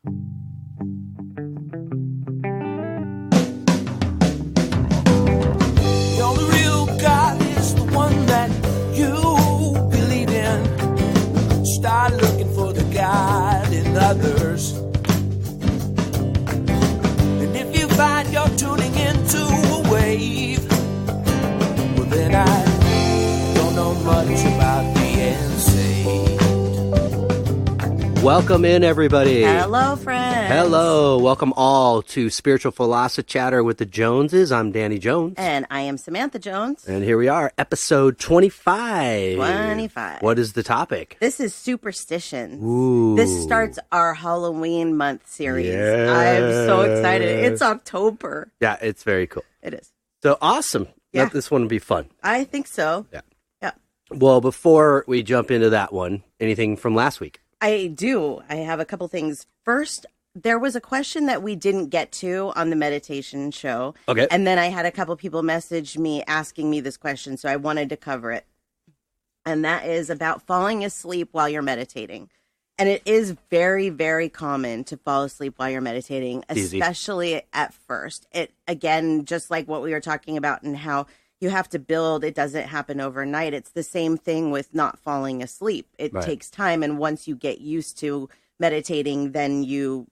The only real God is the one that you believe in. Start looking for the God in others. And if you find you're tuning into a wave, well then I don't know much about being saved. Welcome in, everybody. Hello, friends. Hello. Welcome all to Spiritual Philosophy Chatter with the Joneses. I'm Danny Jones. And I am Samantha Jones. And here we are, episode 25. 25. What is the topic? This is Superstitions. Ooh. This starts our Halloween month series. Yes. I'm so excited. It's October. Yeah, it's very cool. It is. So awesome. Yeah. This one will be fun. I think so. Yeah. Yeah. Well, before we jump into that one, anything from last week? I do. I have a couple things. First, there was a question that we didn't get to on the meditation show. Okay. And then I had a couple people message me asking me this question, so I wanted to cover it. And that is about falling asleep while you're meditating. And it is very, very common to fall asleep while you're meditating, Easy. especially at first. It, again, just like what we were talking about and how you have to build, it doesn't happen overnight. It's the same thing with not falling asleep. It Right. takes time. And once you get used to meditating, then you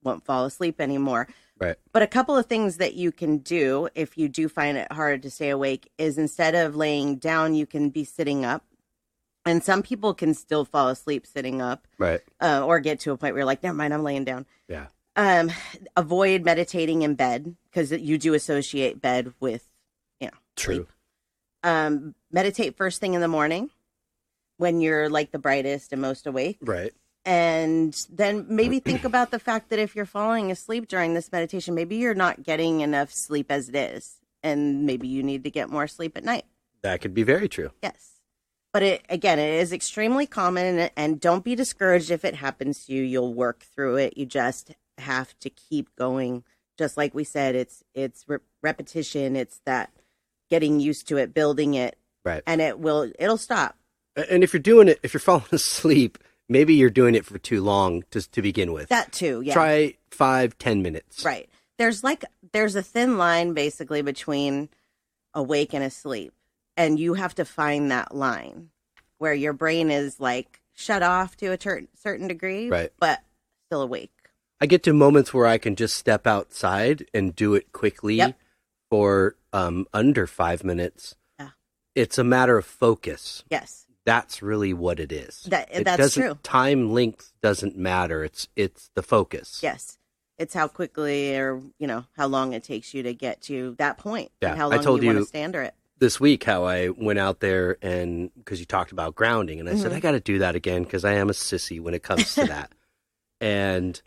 won't fall asleep anymore. Right. But a couple of things that you can do if you do find it hard to stay awake is instead of laying down, you can be sitting up. And some people can still fall asleep sitting up, Right. or get to a point where you're like, never mind, I'm laying down. Yeah. Avoid meditating in bed because you do associate bed with, True. sleep. Meditate first thing in the morning when you're like the brightest and most awake. Right. And then maybe think about the fact that if you're falling asleep during this meditation, maybe you're not getting enough sleep as it is. And maybe you need to get more sleep at night. That could be very true. Yes. But it is extremely common, and don't be discouraged if it happens to you. You'll work through it. You just have to keep going. Just like we said, it's repetition. It's that getting used to it, building it. Right. And it'll stop. And if you're falling asleep, maybe you're doing it for too long to begin with. That too, yeah. Try 5-10 minutes. Right. There's a thin line basically between awake and asleep. And you have to find that line where your brain is like shut off to a certain degree, Right. but still awake. I get to moments where I can just step outside and do it quickly Yep. for under 5 minutes. Yeah. It's a matter of focus. Yes. That's really what it is. That's true. Time length doesn't matter. It's the focus. Yes. It's how quickly or, how long it takes you to get to that point. Yeah, And how I long told you want you to stay under it. This week how I went out there and because you talked about grounding and I said, I got to do that again because I am a sissy when it comes to that. And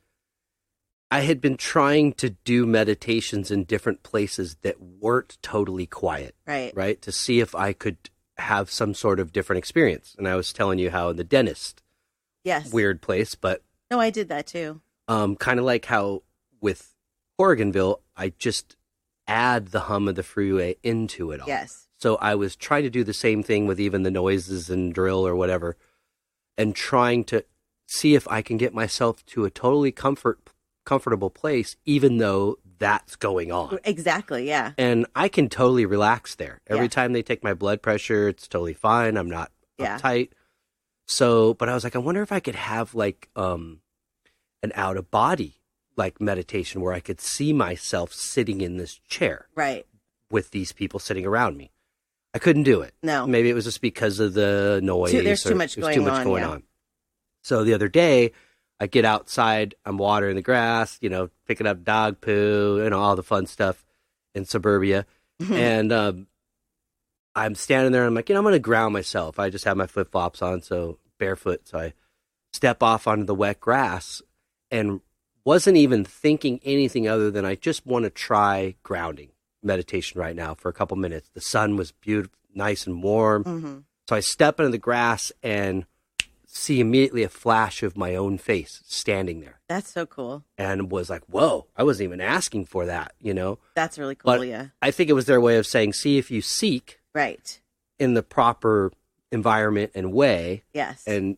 I had been trying to do meditations in different places that weren't totally quiet, Right. to see if I could have some sort of different experience. And I was telling you how in the dentist, Yes. weird place, but No, I did that too. kind of like how with Oregonville, I just add the hum of the freeway into it all. Yes. So I was trying to do the same thing with even the noises and drill or whatever, and trying to see if I can get myself to a totally comfortable place, even though that's going on. Exactly. Yeah. And I can totally relax there. Every Yeah. time they take my blood pressure, it's totally fine. I'm not Yeah. uptight. So, but I was like, I wonder if I could have like an out of body like meditation where I could see myself sitting in this chair Right. with these people sitting around me. I couldn't do it. No. Maybe it was just because of the noise. There's too much there's too going much on, going yeah. on. So the other day, I get outside, I'm watering the grass, picking up dog poo, all the fun stuff in suburbia. And I'm standing there, and I'm like, I'm going to ground myself. I just have my flip-flops on, so barefoot. So I step off onto the wet grass and wasn't even thinking anything other than I just want to try grounding meditation right now for a couple minutes. The sun was beautiful, nice and warm. So I step into the grass and see immediately a flash of my own face standing there. That's so cool. And was like, whoa, I wasn't even asking for that, That's really cool. But Yeah. I think it was their way of saying, see if you seek Right. in the proper environment and way, Yes. and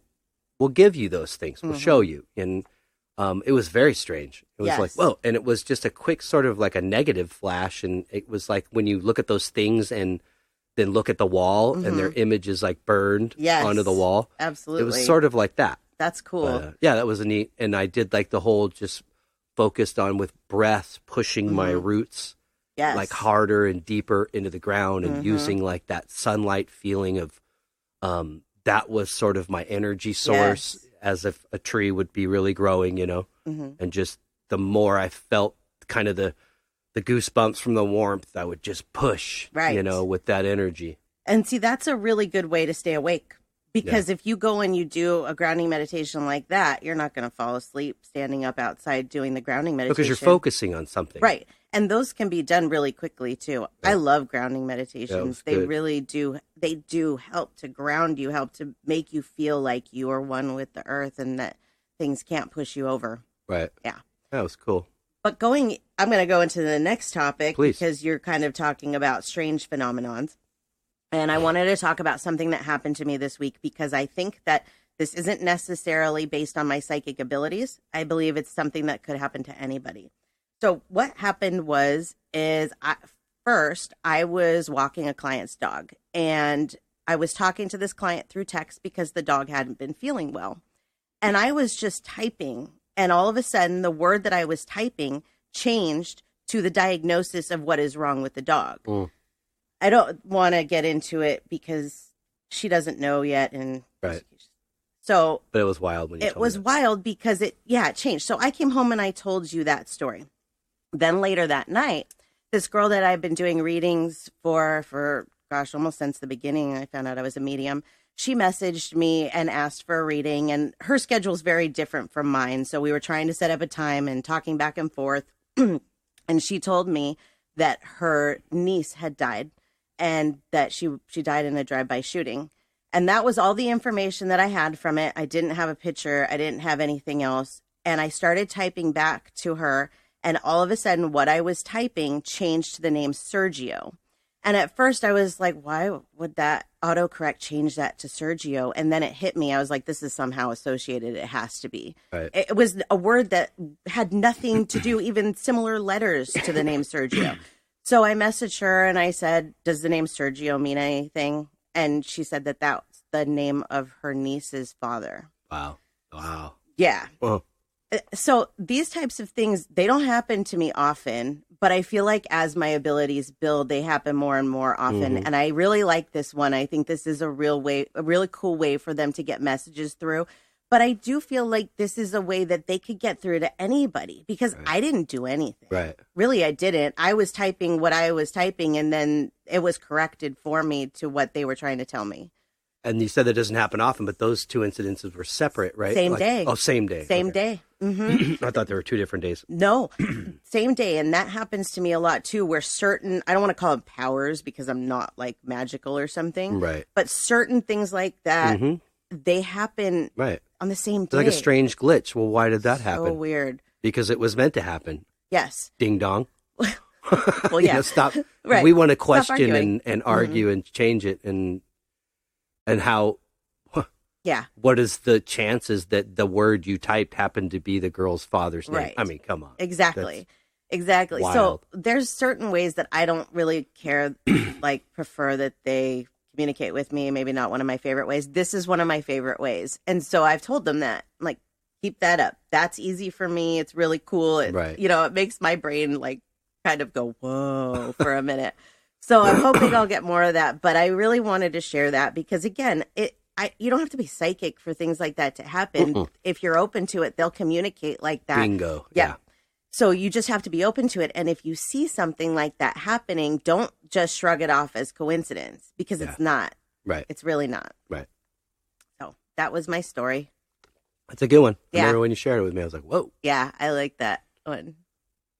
we'll give you those things. We'll show you. And It was very strange. It was Yes. like, whoa. And it was just a quick sort of like a negative flash. And it was like when you look at those things and then look at the wall and their image is like burned Yes. onto the wall. Absolutely. It was sort of like that. That's cool. But, yeah, that was a neat. And I did like the whole just focused on with breath, pushing my roots Yes. like harder and deeper into the ground and using like that sunlight feeling of that was sort of my energy source. Yes. As if a tree would be really growing, and just the more I felt kind of the goosebumps from the warmth, I would just push, Right. with that energy. And see, that's a really good way to stay awake. Because if you go and you do a grounding meditation like that, you're not going to fall asleep standing up outside doing the grounding meditation. Because you're focusing on something. Right. And those can be done really quickly too. I love grounding meditations. They good. really do. They do help to ground you, help to make you feel like you are one with the earth and that things can't push you over. Right. Yeah. That was cool. But I'm going to go into the next topic. Please. Because you're kind of talking about strange phenomenons. And I wanted to talk about something that happened to me this week because I think that this isn't necessarily based on my psychic abilities. I believe it's something that could happen to anybody. So what happened is first I was walking a client's dog and I was talking to this client through text because the dog hadn't been feeling well. And I was just typing and all of a sudden the word that I was typing changed to the diagnosis of what is wrong with the dog. Mm. I don't want to get into it because she doesn't know yet. And Right. so But it was wild when you it told was me that. wild because it changed. So I came home and I told you that story. Then later that night, this girl that I've been doing readings for gosh, almost since the beginning, I found out I was a medium. She messaged me and asked for a reading, and her schedule is very different from mine. So we were trying to set up a time and talking back and forth. And she told me that her niece had died and that she died in a drive-by shooting. And that was all the information that I had from it. I didn't have a picture. I didn't have anything else. And I started typing back to her. And all of a sudden, what I was typing changed to the name Sergio. And at first, I was like, why would that autocorrect change that to Sergio? And then it hit me. I was like, this is somehow associated. It has to be. Right. It was a word that had nothing to do, even similar letters to the name Sergio. So I messaged her and I said, does the name Sergio mean anything? And she said that that's the name of her niece's father. Wow. Yeah. Well, So these types of things, they don't happen to me often, but I feel like as my abilities build, they happen more and more often. And I really like this one. I think this is a really cool way for them to get messages through. But I do feel like this is a way that they could get through to anybody because I didn't do anything. right. Really, I didn't. I was typing what I was typing and then it was corrected for me to what they were trying to tell me. And you said that doesn't happen often, but those two incidences were separate, right? Same day. Oh, same day. Same Okay. day. I thought there were 2 different days. No, same day. And that happens to me a lot too, where certain, I don't want to call them powers because I'm not like magical or something, Right. but certain things like that, they happen Right. on the same It's day. like a strange glitch. Well, why did that So happen? weird. Because it was meant to happen. Yes. Ding dong. Well, yeah. Stop. Right. We want to Stop question arguing. and argue and change it and how. Yeah. What is the chances that the word you typed happened to be the girl's father's name? Right. I mean, come on. Exactly. Exactly. wild. So there's certain ways that I don't really care, like prefer that they communicate with me. Maybe not one of my favorite ways. This is one of my favorite ways. And so I've told them that, I'm like, keep that up. That's easy for me. It's really cool. It, Right. it makes my brain like kind of go, whoa, for a minute. So I'm hoping I'll get more of that. But I really wanted to share that because again, you don't have to be psychic for things like that to happen. If you're open to it, they'll communicate like that. Bingo. Yeah. So you just have to be open to it. And if you see something like that happening, don't just shrug it off as coincidence because it's not. Right. It's really not. Right. So that was my story. That's a good one. I Yeah. remember when you shared it with me, I was like, whoa. Yeah, I like that one.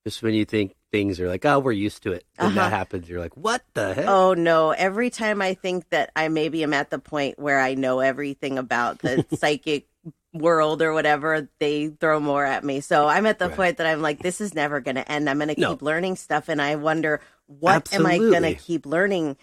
Just when you think things are like, oh, we're used to it. Then that happens. You're like, what the heck? Oh, no. Every time I think that I maybe am at the point where I know everything about the psychic world or whatever, they throw more at me. So I'm at the point that I'm like, this is never going to end. I'm going to keep learning stuff. And I wonder, what am I going to keep learning?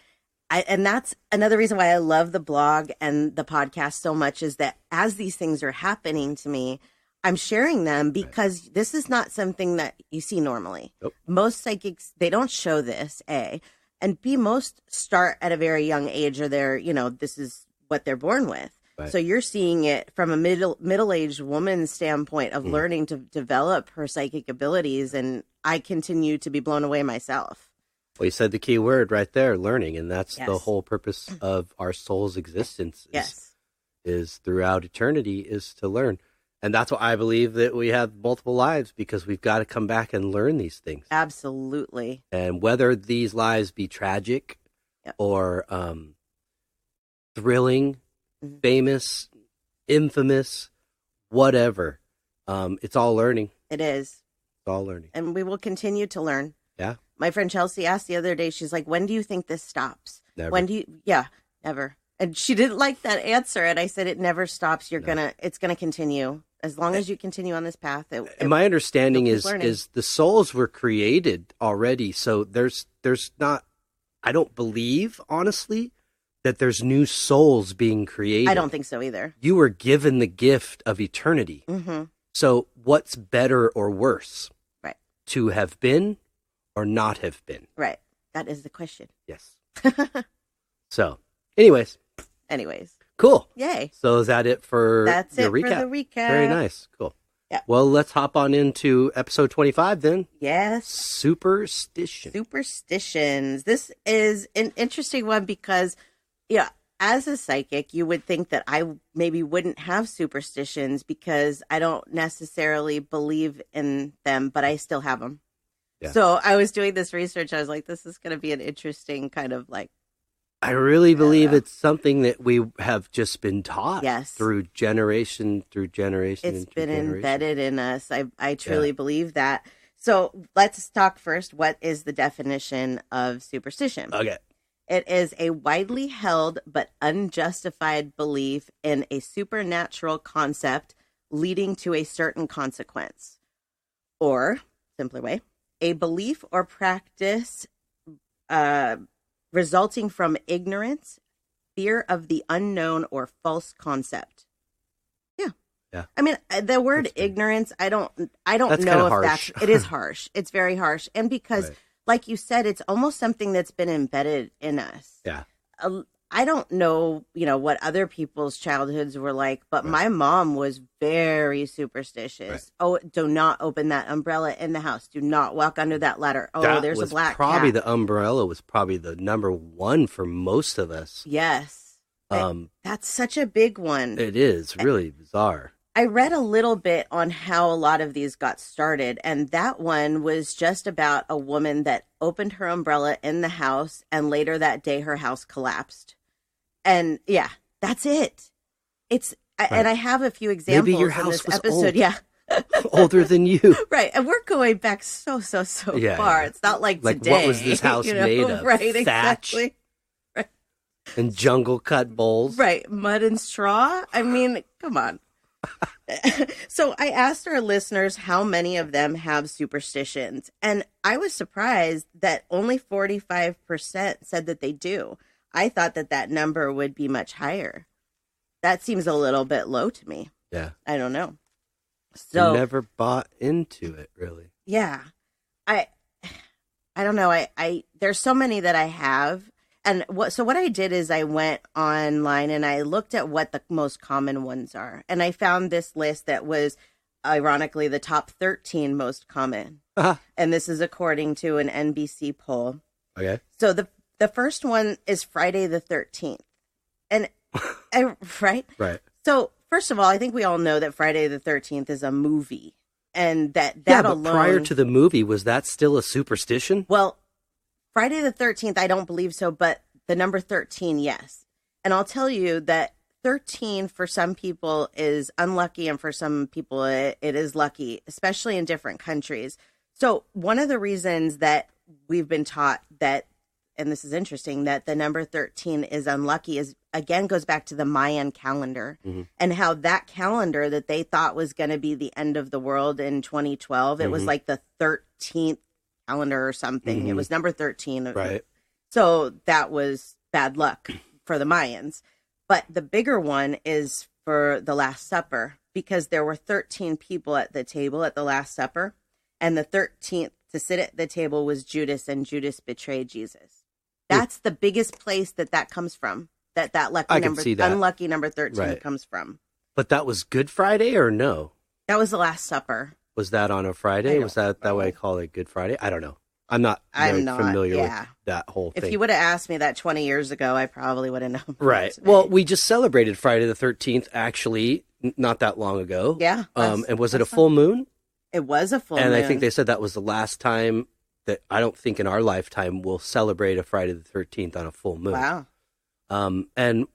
And that's another reason why I love the blog and the podcast so much is that as these things are happening to me, I'm sharing them because this is not something that you see normally. Nope. Most psychics, they don't show this, A. And B, most start at a very young age, or they're, this is what they're born with. Right. So you're seeing it from a middle-aged woman's standpoint of learning to develop her psychic abilities. And I continue to be blown away myself. Well, you said the key word right there, learning. And that's Yes. the whole purpose of our soul's existence Yes. is throughout eternity is to learn. And that's why I believe that we have multiple lives, because we've got to come back and learn these things. Absolutely. And whether these lives be tragic Yep. or thrilling, Mhm. famous, infamous, whatever, it's all learning. It is. It's all learning. And we will continue to learn. Yeah. My friend Chelsea asked the other day, she's like, when do you think this stops? Never. Never. And she didn't like that answer. And I said, it never stops. It's going to continue. As long as you continue on this path. And my understanding you'll is keep learning. the souls were created already. So there's not, I don't believe, honestly, that there's new souls being created. I don't think so either. You were given the gift of eternity. Mm-hmm. So what's better or worse? Right. To have been or not have been? Right. That is the question. Yes. So, anyways, cool. Yay. So is that it for That's the it recap? for the recap. Very nice. Cool. Yeah. Well, let's hop on into episode 25 then. Yes. Superstition. Superstitions. This is an interesting one because, as a psychic, you would think that I maybe wouldn't have superstitions because I don't necessarily believe in them, but I still have them. Yeah. So I was doing this research. I was like, this is going to be an interesting kind of like. I really believe it's something that we have just been taught. Yes. Through generation. It's been generation. embedded in us. I truly believe that. So let's talk first. What is the definition of superstition? Okay. It is a widely held but unjustified belief in a supernatural concept leading to a certain consequence. Or, simpler way, a belief or practice resulting from ignorance, fear of the unknown, or false concept. Yeah. I mean, the word ignorance, I don't That's know if harsh. it is harsh. It's very harsh. And because, like you said, it's almost something that's been embedded in us. Yeah. I don't know, what other people's childhoods were like, but my mom was very superstitious. Right. Oh, do not open that umbrella in the house. Do not walk under that ladder. Oh, there's a black probably cat. the umbrella was probably the number one for most of us. Yes. That's such a big one. It is really bizarre. I read a little bit on how a lot of these got started, and that one was just about a woman that opened her umbrella in the house, and later that day her house collapsed. And yeah, that's it. And I have a few examples Maybe your in house this was episode. old. Yeah. Older than you. Right. And we're going back so far. Yeah. It's not like today. What was this house made of? Right, Thatch exactly. Right. and jungle cut bowls. Right. Mud and straw. I mean, come on. So I asked our listeners how many of them have superstitions, and I was surprised that only 45% said that they do. I thought that number would be much higher. That seems a little bit low to me. Yeah. I don't know. So never bought into it, really. Yeah. I don't know. I there's so many that I have. And what I did is I went online and I looked at what the most common ones are. And I found this list that was ironically the top 13 most common. Uh-huh. And this is according to an NBC poll. Okay. So the first one is Friday the 13th. And right? Right. So first of all, I think we all know that Friday the 13th is a movie. And that but alone, prior to the movie, was that still a superstition? Well, Friday the 13th, I don't believe so, but the number 13, yes. And I'll tell you that 13 for some people is unlucky, and for some people it is lucky, especially in different countries. So one of the reasons that we've been taught that, and this is interesting, that the number 13 is unlucky is, again, goes back to the Mayan calendar and how that calendar that they thought was going to be the end of the world in 2012, it was like the 13th calendar or something. It was number 13. Right. So that was bad luck for the Mayans. But the bigger one is for the Last Supper. because there were 13 people at the table at the Last Supper, and the 13th to sit at the table was Judas, and Judas betrayed Jesus. That's the biggest place that comes from. That lucky number, unlucky number 13 comes from. But that was Good Friday or no? That was the Last Supper. Was that on a Friday? Was that why I call it Good Friday? I don't know. I'm not familiar with that whole thing. If you would have asked me that 20 years ago, I probably would have known. Right. Well, we just celebrated Friday the 13th, actually, not that long ago. Yeah. And was it a full moon? It was a full moon. And I think they said that was the last time that I don't think in our lifetime we'll celebrate a Friday the 13th on a full moon. Wow. And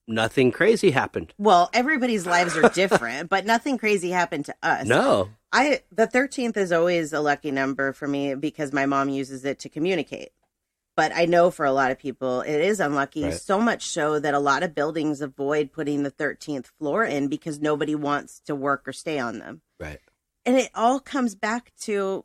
nothing crazy happened. Well, everybody's lives are different, but nothing crazy happened to us. No. The 13th is always a lucky number for me because my mom uses it to communicate. But I know for a lot of people it is unlucky, so much so that a lot of buildings avoid putting the 13th floor in because nobody wants to work or stay on them. Right. And it all comes back to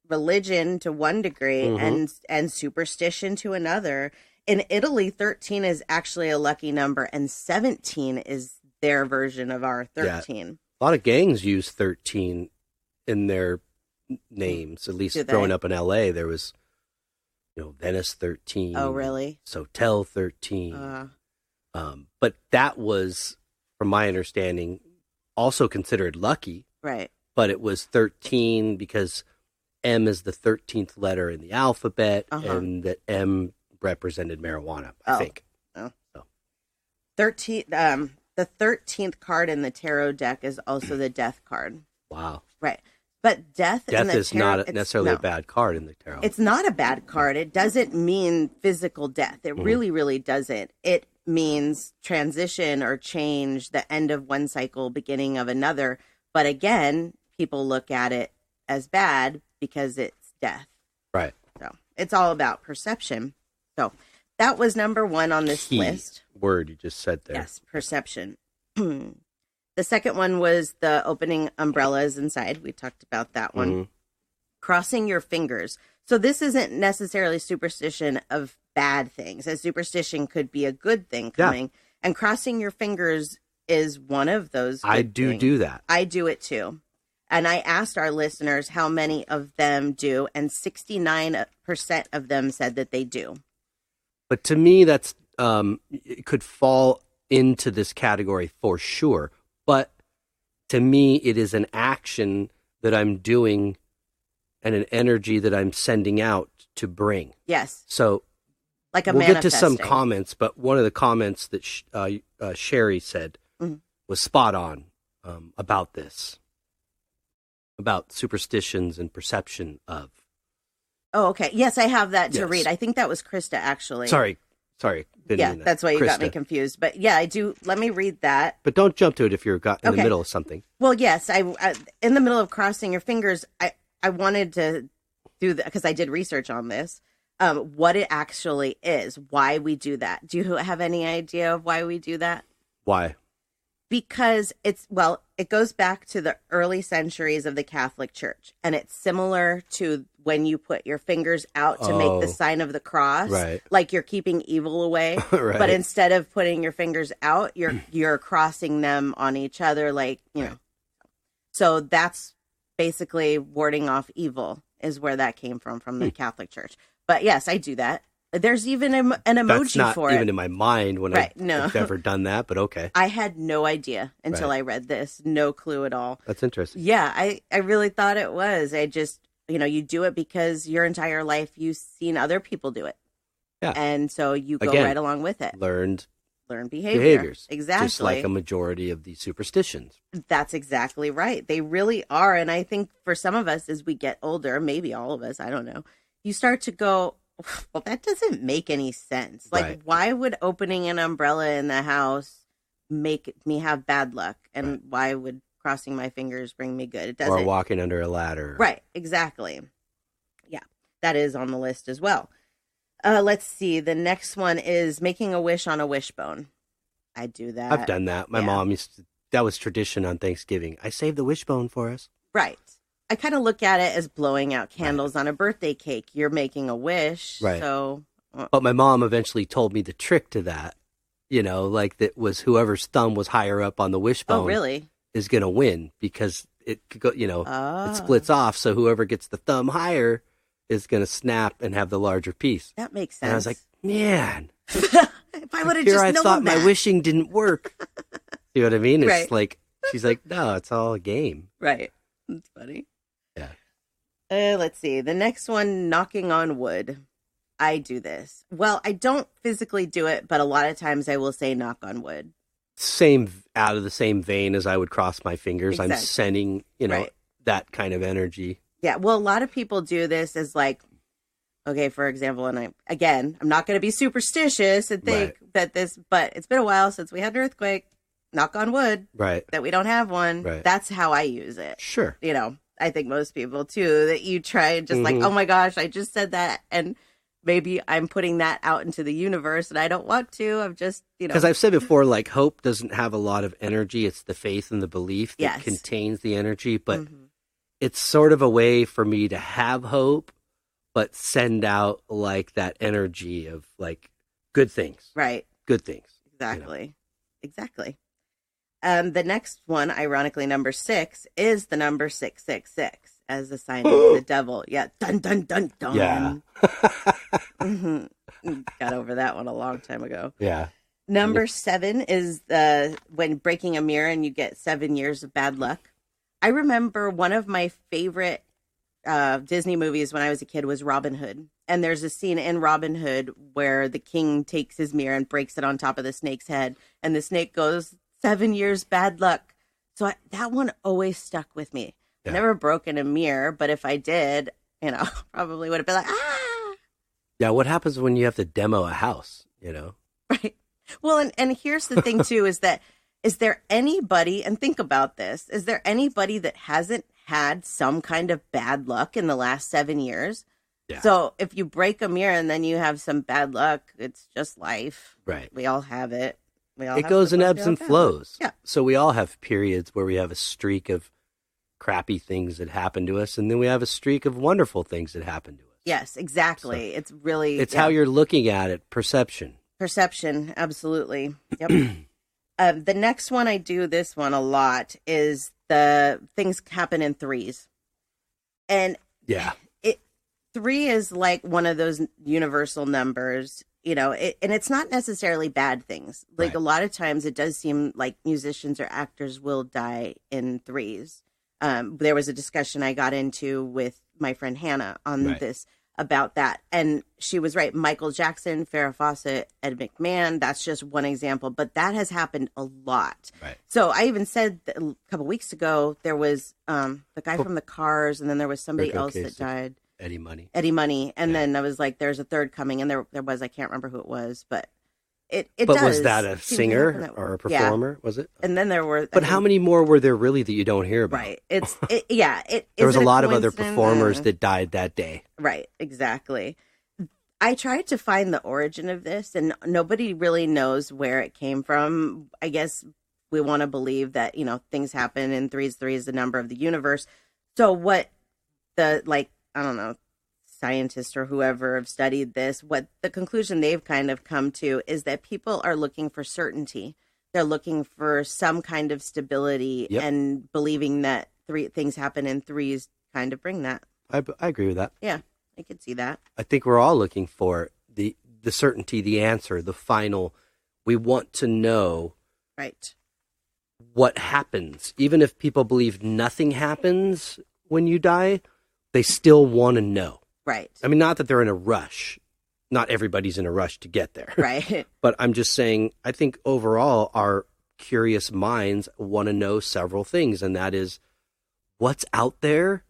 religion to one degree and superstition to another. In Italy, 13 is actually a lucky number, and 17 is their version of our 13. Yeah. A lot of gangs use 13 in their names. At least growing up in LA, there was, Venice 13. Oh, really? Sotel 13. But that was, from my understanding, also considered lucky. Right. But it was 13 because M is the 13th letter in the alphabet, and that M represented marijuana, I think. Oh. So. 13, the 13th card in the tarot deck is also the death card. Wow. Right. But death in the is tarot, not necessarily a bad card in the tarot. It's not a bad card. It doesn't mean physical death. It really, really doesn't. It means transition or change, the end of one cycle, beginning of another. But again, people look at it as bad because it's death. Right. So it's all about perception. So that was number one on this list. Word you just said there. Yes, perception. The second one was the opening umbrellas inside. We talked about that one. Crossing your fingers. So this isn't necessarily superstition of bad things. A superstition could be a good thing coming. Yeah. And crossing your fingers is one of those good things. do that. I do it too. And I asked our listeners how many of them do, and 69% of them said that they do. But to me, that's it could fall into this category for sure. But to me, it is an action that I'm doing and an energy that I'm sending out to bring. Yes. So like we'll get to some comments, but one of the comments that Sherry said was spot on about this, about superstitions and perception of. Oh, okay. Yes, I have that to read. I think that was Krista, actually. Sorry. That's why you got me confused. But yeah, I do. Let me read that. But don't jump to it if you're in the middle of something. Well, yes, I in the middle of crossing your fingers, I wanted to do that because I did research on this. What it actually is, why we do that. Do you have any idea of why we do that? Why? Because it goes back to the early centuries of the Catholic Church, and it's similar to when you put your fingers out to make the sign of the cross, like you're keeping evil away. Right. But instead of putting your fingers out, you're crossing them on each other, like know. So that's basically warding off evil is where that came from the Catholic Church. But yes, I do that. There's even an emoji for it. That's not even in my mind when I've ever done that, but okay. I had no idea until I read this. No clue at all. That's interesting. Yeah, I really thought it was. I just, you do it because your entire life you've seen other people do it. Yeah. And so you go right along with it. Learned behaviors. Exactly. Just like a majority of these superstitions. That's exactly right. They really are. And I think for some of us as we get older, maybe all of us, I don't know, you start to go, well, that doesn't make any sense. Like, why would opening an umbrella in the house make me have bad luck? And why would crossing my fingers bring me good? It doesn't. Or walking under a ladder. Right, exactly. Yeah, that is on the list as well. Let's see. The next one is making a wish on a wishbone. I do that. I've done that. My mom that was tradition on Thanksgiving. I saved the wishbone for us. Right. I kind of look at it as blowing out candles on a birthday cake. You're making a wish. Right. So, but my mom eventually told me the trick to that, like that was whoever's thumb was higher up on the wishbone. Oh, really? is going to win because it could go, it splits off. So whoever gets the thumb higher is going to snap and have the larger piece. That makes sense. And I was like, man, if I would have just I known thought that. my wishing didn't work. You know what I mean? It's Right. like, she's like, no, it's all a game. Right. That's funny. Yeah. Let's see. The next one, knocking on wood. I do this. Well, I don't physically do it, but a lot of times I will say knock on wood. Out of the same vein as I would cross my fingers. Exactly. I'm sending, Right. that kind of energy. Yeah. Well, a lot of people do this as like, okay, for example, and I'm not going to be superstitious and think that but it's been a while since we had an earthquake. Knock on wood. Right. That we don't have one. Right. That's how I use it. Sure. I think most people too, that you try and just like, oh my gosh, I just said that. And maybe I'm putting that out into the universe and I don't want to. I'm just, Because I've said before, like hope doesn't have a lot of energy. It's the faith and the belief that contains the energy. But it's sort of a way for me to have hope, but send out like that energy of like good things. Right. Good things. Exactly. Exactly. The next one, ironically, number 6, is the number 666 as a sign of the devil. Yeah. Dun, dun, dun, dun. Yeah. Got over that one a long time ago. Yeah. Number 7 is when breaking a mirror and you get 7 years of bad luck. I remember one of my favorite Disney movies when I was a kid was Robin Hood. And there's a scene in Robin Hood where the king takes his mirror and breaks it on top of the snake's head. And the snake goes, 7 years bad luck. So that one always stuck with me. Yeah. Never broken a mirror, but if I did, probably would have been like, ah! Yeah, what happens when you have to demo a house, Right. Well, and here's the thing, too, is there anybody, and think about this, is there anybody that hasn't had some kind of bad luck in the last 7 years? Yeah. So if you break a mirror and then you have some bad luck, it's just life. Right. We all have it. It goes in ebbs and flows. Yeah. So we all have periods where we have a streak of crappy things that happen to us, and then we have a streak of wonderful things that happen to us. Yes, exactly. So it's how you're looking at it. Perception. Perception, absolutely. Yep. The next one, I do this one a lot, is the things happen in threes. And yeah, 3 is like one of those universal numbers, and it's not necessarily bad things. Like a lot of times it does seem like musicians or actors will die in threes. There was a discussion I got into with my friend Hannah on this about that. And she was right. Michael Jackson, Farrah Fawcett, Ed McMahon, that's just one example. But that has happened a lot. Right. So I even said that a couple weeks ago, there was the guy from the Cars, and then there was somebody else that died. Eddie Money. And then I was like, there's a third coming. And there was, I can't remember who it was, but it But does was that a seem to singer happen or a performer? Was it? And then there were. But how many more were there really that you don't hear about? Right. There was a lot of other performers that died that day. Right. Exactly. I tried to find the origin of this, and nobody really knows where it came from. I guess we want to believe that, things happen in threes. 3 is the number of the universe. So what I don't know, scientists or whoever have studied this, what the conclusion they've kind of come to is that people are looking for certainty. They're looking for some kind of stability, and believing that 3 things happen in threes kind of bring that. I agree with that. Yeah, I could see that. I think we're all looking for the certainty, the answer, the final. We want to know what happens. Even if people believe nothing happens when you die, they still want to know. Right. I mean, not that they're in a rush. Not everybody's in a rush to get there. Right. But I'm just saying, I think overall our curious minds want to know several things. And that is what's out there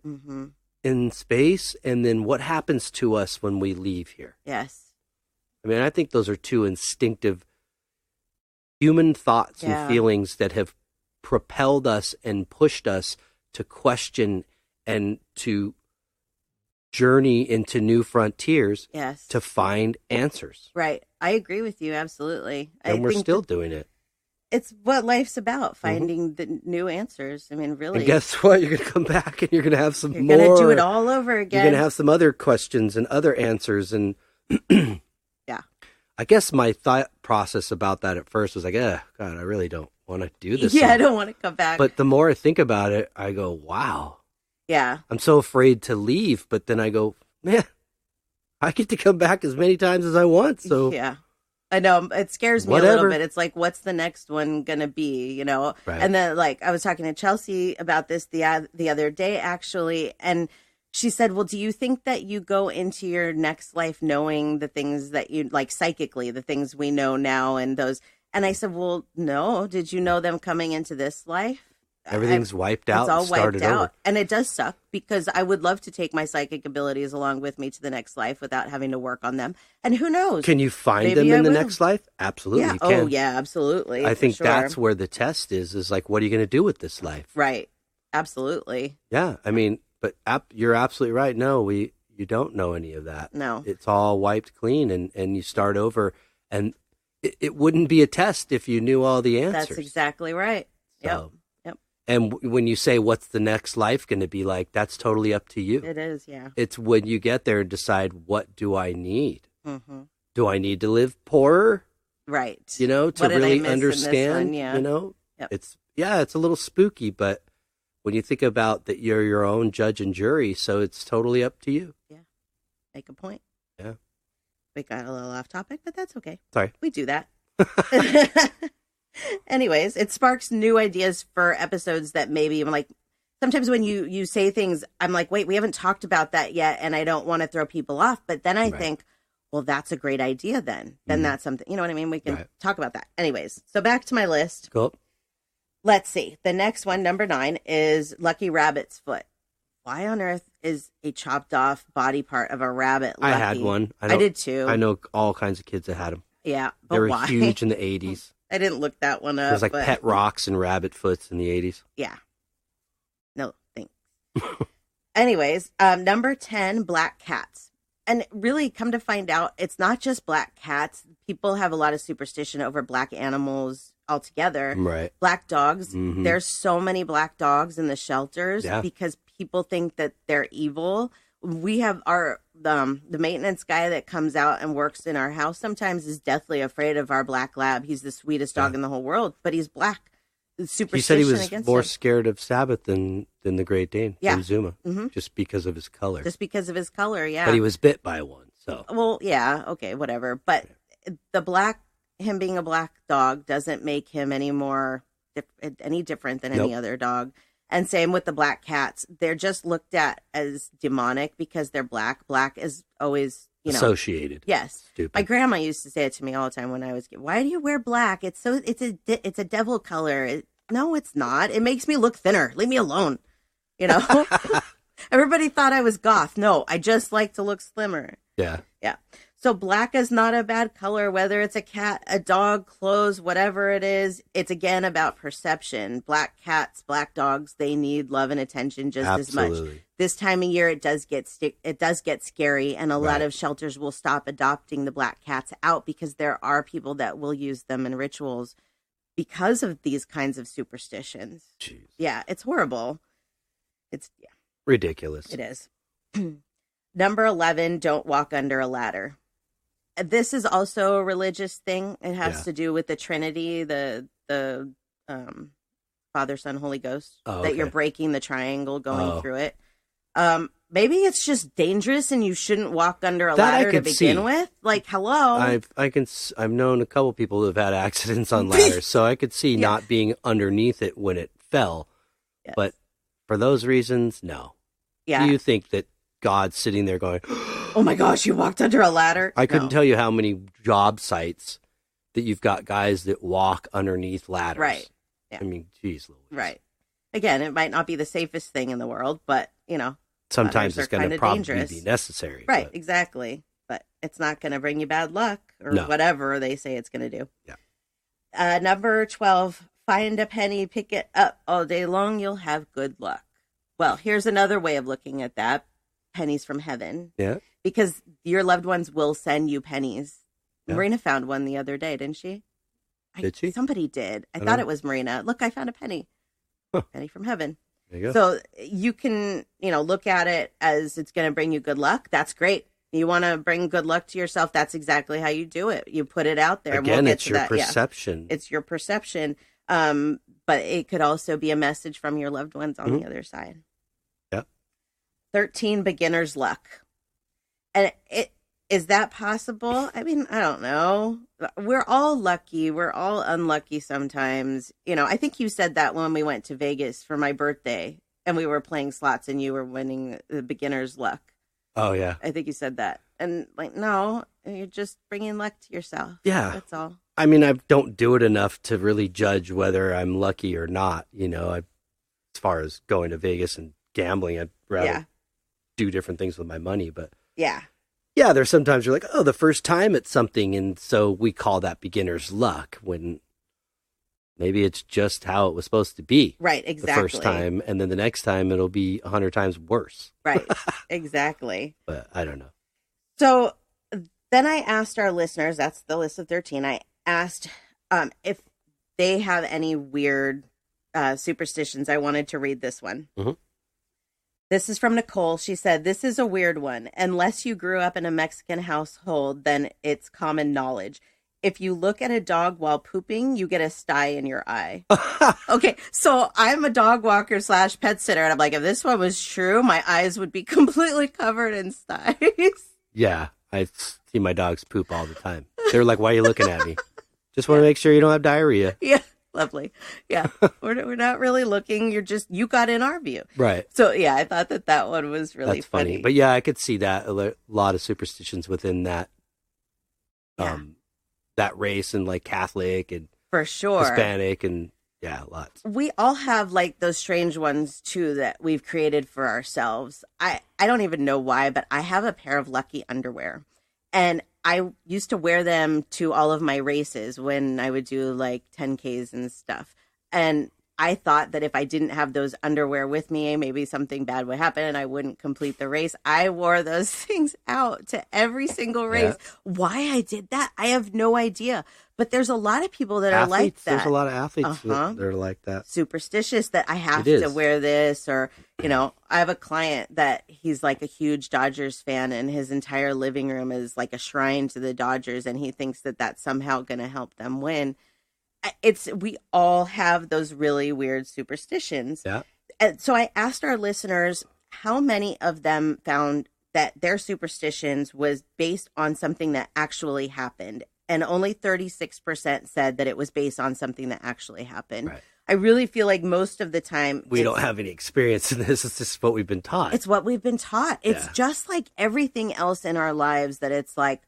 in space, and then what happens to us when we leave here. Yes. I mean, I think those are 2 instinctive human thoughts and feelings that have propelled us and pushed us to question and to journey into new frontiers to find answers. Right. I agree with you. Absolutely. And we're still doing it. It's what life's about, finding the new answers. I mean, really. And guess what? You're going to come back and you're going to have some more. You're going to do it all over again. You're going to have some other questions and other answers. And yeah. I guess my thought process about that at first was like, God, I really don't want to do this. Yeah, I don't want to come back. But the more I think about it, I go, wow. Yeah. I'm so afraid to leave, but then I go, man, I get to come back as many times as I want. So yeah, I know it scares me a little bit. It's like, what's the next one going to be, you know? Right. And then like, I was talking to Chelsea about this the other day, actually. And she said, well, do you think that you go into your next life knowing the things that you like psychically, the things we know now and those? And I said, well, no. Did you know them coming into this life? Everything's wiped out. It's all and started wiped out. over. And it does suck because I would love to take my psychic abilities along with me to the next life without having to work on them. And who knows? Can you find Maybe them in I the will. next life? Absolutely. Yeah. You can. Oh, yeah, absolutely. I think sure. that's where the test is like, what are you going to do with this life? Right. Absolutely. Yeah. I mean, but you're absolutely right. No, you don't know any of that. No. It's all wiped clean and you start over. And it wouldn't be a test if you knew all the answers. That's exactly right. So, Yep. And when you say, what's the next life going to be like, that's totally up to you. It is, yeah. It's when you get there and decide, what do I need? Mm-hmm. Do I need to live poorer? Right. You know, to What did I really miss in this understand, one? Yeah. you know, Yep. it's a little spooky, but when you think about that, you're your own judge and jury. So it's totally up to you. Make a point. Yeah. We got a little off topic, but that's okay. Sorry. We do that. Anyways, it sparks new ideas for episodes that maybe I'm like, sometimes when you say things, I'm like, wait, we haven't talked about that yet. And I don't want to throw people off. But then I think, well, that's a great idea then. Then that's something, you know what I mean? We can talk about that. Anyways, so back to my list. Cool. Let's see. The next one, number 9, is Lucky Rabbit's foot. Why on earth is a chopped off body part of a rabbit lucky? I had one. I did too. I know all kinds of kids that had them. Yeah. But They were why? huge in the 80s. I didn't look that one up. It was like but... pet rocks and rabbit foots in the 80s. Yeah. No, thanks. Anyways, number 10, black cats. And really, come to find out, it's not just black cats. People have a lot of superstition over black animals altogether. Right. Black dogs. Mhm. There's so many black dogs in the shelters Yeah. because people think that they're evil. We have our the maintenance guy that comes out and works in our house sometimes is deathly afraid of our black lab. He's the sweetest dog in the whole world, but he's black. Superstition He said he was against more him. scared of Sabbath than the Great Dane, Yeah. than Zuma, Mhm. just because of his color. Just because of his color, yeah. But he was bit by one, so. Well, yeah, okay, whatever. But him being a black dog doesn't make him any different than any other dog. And same with the black cats. They're just looked at as demonic because they're black. Black is always, Associated. Yes. Stupid. My grandma used to say it to me all the time when I was, why do you wear black? It's a devil color. No, it's not. It makes me look thinner. Leave me alone. Everybody thought I was goth. No, I just like to look slimmer. Yeah. Yeah. So black is not a bad color, whether it's a cat, a dog, clothes, whatever it is. It's again about perception. Black cats, black dogs, they need love and attention just as much. This time of year, it does get scary, and a lot of shelters will stop adopting the black cats out because there are people that will use them in rituals because of these kinds of superstitions. Jeez. Yeah, it's horrible. It's Ridiculous. It is. Number 11, don't walk under a ladder. This is also a religious thing. It has to do with the Trinity, the Father, Son, Holy Ghost, that you're breaking the triangle going through it. Maybe it's just dangerous and you shouldn't walk under a ladder to begin with. Like, hello. I've known a couple people who have had accidents on ladders, so I could see not being underneath it when it fell. Yes. But for those reasons, no. Yeah. Do you think that God's sitting there going, oh my gosh, you walked under a ladder? I couldn't tell you how many job sites that you've got guys that walk underneath ladders. Right. Yeah. I mean, geez Louise. Right. Again, it might not be the safest thing in the world, but, sometimes it's going to probably dangerous. be necessary. Right, but... exactly. But it's not going to bring you bad luck or whatever they say it's going to do. Yeah. Number 12, find a penny, pick it up all day long. You'll have good luck. Well, here's another way of looking at that. Pennies from heaven. Yeah. Because your loved ones will send you pennies. Yeah. Marina found one the other day, didn't she? Did she? Somebody did. I thought it was Marina. Look, I found a penny. Huh. Penny from heaven. There you go. So you can, look at it as it's going to bring you good luck. That's great. You want to bring good luck to yourself. That's exactly how you do it. You put it out there. Again, and we'll it's your perception. Yeah. It's your perception. But it could also be a message from your loved ones on the other side. Yeah. 13, beginner's luck. And is that possible? I mean, I don't know. We're all lucky. We're all unlucky sometimes. You know, I think you said that when we went to Vegas for my birthday and we were playing slots and you were winning the beginner's luck. Oh, yeah. I think you said that. And like, no, you're just bringing luck to yourself. Yeah. That's all. I mean, I don't do it enough to really judge whether I'm lucky or not. You know, as far as going to Vegas and gambling, I'd rather do different things with my money. But yeah, there's sometimes you're like, oh, the first time at something. And so we call that beginner's luck when maybe it's just how it was supposed to be. Right, exactly. The first time. And then the next time it'll be 100 times worse. Right, exactly. But I don't know. So then I asked our listeners, that's the list of 13, I asked if they have any weird superstitions. I wanted to read this one. Mm-hmm. This is from Nicole. She said, this is a weird one. Unless you grew up in a Mexican household, then it's common knowledge. If you look at a dog while pooping, you get a sty in your eye. Okay, so I'm a dog walker / pet sitter, and I'm like, if this one was true, my eyes would be completely covered in sties. Yeah, I see my dogs poop all the time. They're like, why are you looking at me? Just want to make sure you don't have diarrhea. Yeah, lovely. Yeah, we're not really looking. You got in our view. Right. So, yeah, I thought that one was really That's funny. But yeah, I could see that. A lot of superstitions within that that race, and like Catholic and for sure Hispanic, and lots. We all have like those strange ones too that we've created for ourselves. I don't even know why, but I have a pair of lucky underwear, and I used to wear them to all of my races when I would do like 10Ks and stuff. And I thought that if I didn't have those underwear with me, maybe something bad would happen and I wouldn't complete the race. I wore those things out to every single race. Yeah. Why I did that, I have no idea. But there's a lot of people that are like that. There's a lot of athletes that are like that. Superstitious that I have to wear this, or, you know, I have a client that he's like a huge Dodgers fan and his entire living room is like a shrine to the Dodgers, and he thinks that that's somehow going to help them win. We all have those really weird superstitions. Yeah. And so I asked our listeners how many of them found that their superstitions was based on something that actually happened. And only 36% said that it was based on something that actually happened. Right. I really feel like most of the time we don't have any experience in this. It's just what we've been taught. It's what we've been taught. It's just like everything else in our lives, that it's like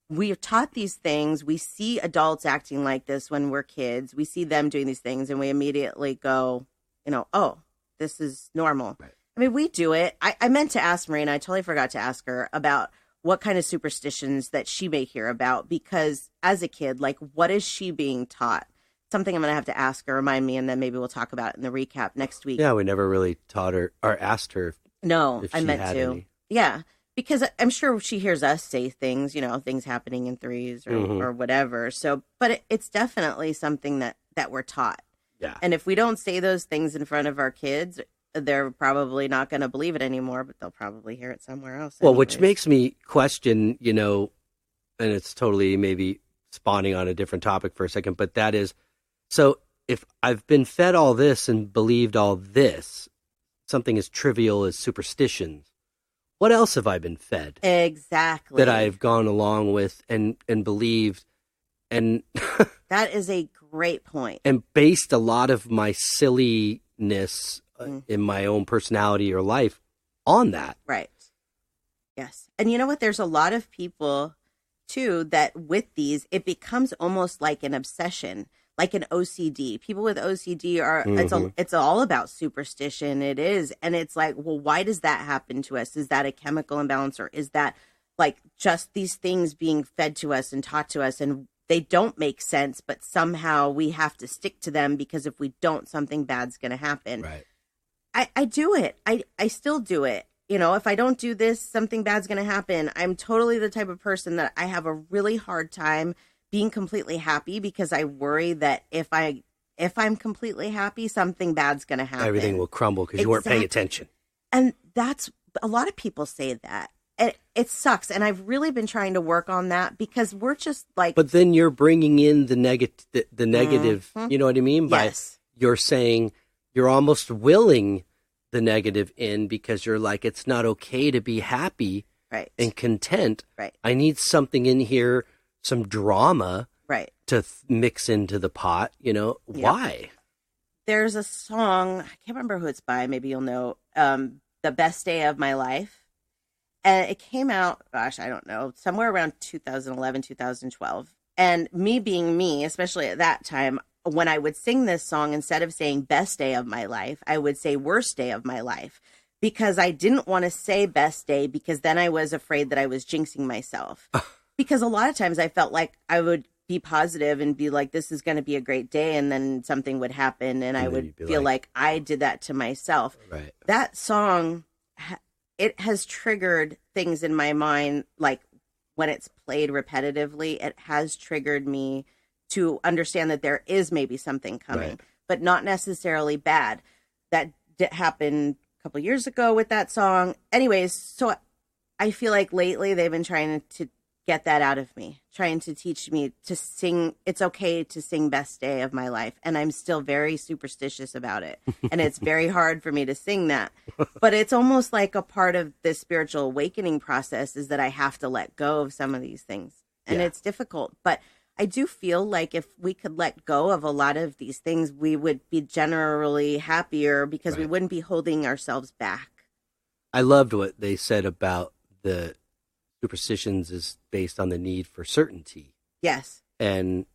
we're taught these things. We see adults acting like this when we're kids. We see them doing these things and we immediately go, you know, oh, this is normal. Right. I mean, we do it. I meant to ask Marina, I totally forgot to ask her about what kind of superstitions that she may hear about, because as a kid, like, what is she being taught? Something I'm going to have to ask her, remind me, and then maybe we'll talk about it in the recap next week. Yeah, we never really taught her or asked her. No, if I she meant had to. Any. Yeah, because I'm sure she hears us say things, you know, things happening in threes or whatever. So, but it's definitely something that we're taught. Yeah. And if we don't say those things in front of our kids, they're probably not going to believe it anymore, but they'll probably hear it somewhere else. Well, which makes me question, you know, and it's totally maybe spawning on a different topic for a second, but that is, so if I've been fed all this and believed all this, something as trivial as superstitions, what else have I been fed? Exactly. That I've gone along with and believed. And that is a great point. And based a lot of my silliness in my own personality or life on that. Right. Yes. And you know what? There's a lot of people too that with these, it becomes almost like an obsession, like an OCD. People with OCD are, it's all about superstition. It is. And it's like, well, why does that happen to us? Is that a chemical imbalance, or is that like just these things being fed to us and taught to us, and they don't make sense, but somehow we have to stick to them because if we don't, something bad's going to happen. Right. I do it. I still do it. You know, if I don't do this, something bad's going to happen. I'm totally the type of person that I have a really hard time being completely happy, because I worry that if I'm completely happy, something bad's going to happen. Everything will crumble because you weren't paying attention. And that's, a lot of people say that. it sucks. And I've really been trying to work on that because we're just like. But then you're bringing in the negative, you know what I mean? Yes. You're saying you're almost willing the negative in because you're like, it's not okay to be happy and content. Right. I need something in here, some drama to mix into the pot, you know? Yep. Why? There's a song, I can't remember who it's by, maybe you'll know, The Best Day of My Life. And it came out, gosh, I don't know, somewhere around 2011, 2012. And me being me, especially at that time, when I would sing this song, instead of saying best day of my life, I would say worst day of my life. Because I didn't want to say best day because then I was afraid that I was jinxing myself. Because a lot of times I felt like I would be positive and be like, this is going to be a great day. And then something would happen and I would feel like I did that to myself. Right. That song, it has triggered things in my mind. Like when it's played repetitively, it has triggered me to understand that there is maybe something coming, but not necessarily bad. That happened a couple years ago with that song. Anyways, so I feel like lately they've been trying to get that out of me, trying to teach me to sing. It's okay to sing best day of my life. And I'm still very superstitious about it. And it's very hard for me to sing that. But it's almost like a part of this spiritual awakening process is that I have to let go of some of these things. And it's difficult. But I do feel like if we could let go of a lot of these things, we would be generally happier because we wouldn't be holding ourselves back. I loved what they said about the superstitions is based on the need for certainty. Yes. And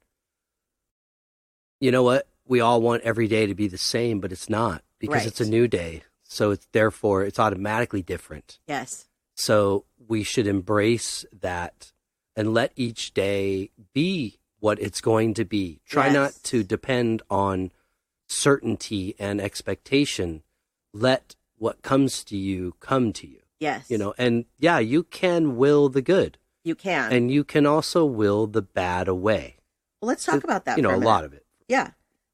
you know what? We all want every day to be the same, but it's not because it's a new day. So it's automatically different. Yes. So we should embrace that and let each day be what it's going to be. Try not to depend on certainty and expectation. Let what comes to you come to you. Yes. You know, and you can will the good. You can. And you can also will the bad away. Well, let's talk about that. You know, a lot of it. Yeah.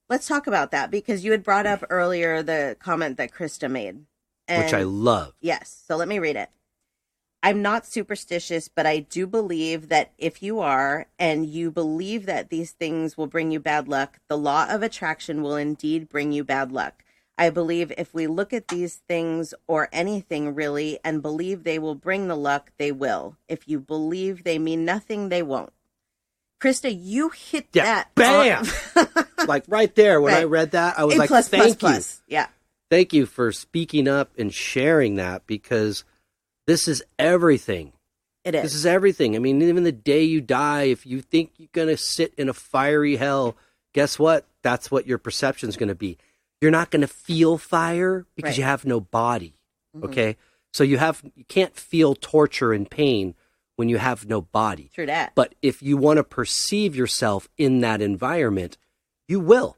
Let's talk about that because you had brought up earlier the comment that Krista made. Which I love. Yes. So let me read it. I'm not superstitious, but I do believe that if you are, and you believe that these things will bring you bad luck, the law of attraction will indeed bring you bad luck. I believe if we look at these things or anything really and believe they will bring the luck, they will. If you believe they mean nothing, they won't. Krista, you hit that. Bam! Like right there when I read that, I was like, thank you. Yeah. Thank you for speaking up and sharing that because this is everything. It is. This is everything. I mean, even the day you die, if you think you're going to sit in a fiery hell, guess what? That's what your perception is going to be. You're not going to feel fire because you have no body. Okay. So you can't feel torture and pain when you have no body. True that. But if you want to perceive yourself in that environment, you will.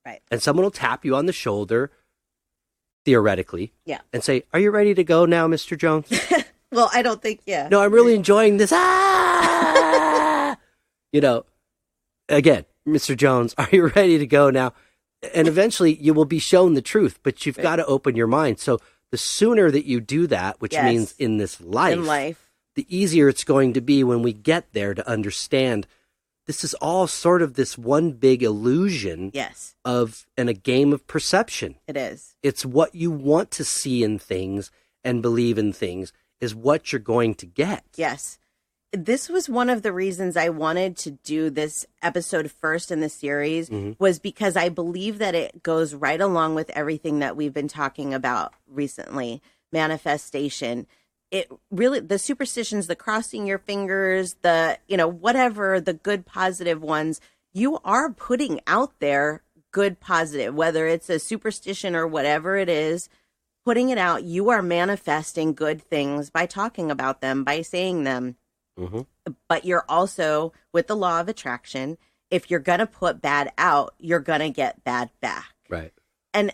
Right. And someone will tap you on the shoulder, theoretically. Yeah. And say, are you ready to go now, Mr. Jones? Well, I don't think, No, I'm really enjoying this. You know, again, Mr. Jones, are you ready to go now? And eventually you will be shown the truth, but you've got to open your mind. So the sooner that you do that, which means in this life, the easier it's going to be when we get there to understand this is all sort of this one big illusion and a game of perception. It is. It's what you want to see in things and believe in things is what you're going to get. Yes. This was one of the reasons I wanted to do this episode first in the series was because I believe that it goes right along with everything that we've been talking about recently. Manifestation. It really, the superstitions, the crossing your fingers, the, whatever, the good positive ones, you are putting out there good positive, whether it's a superstition or whatever it is, putting it out, you are manifesting good things by talking about them, by saying them. But you're also, with the law of attraction, if you're going to put bad out, you're going to get bad back. Right. And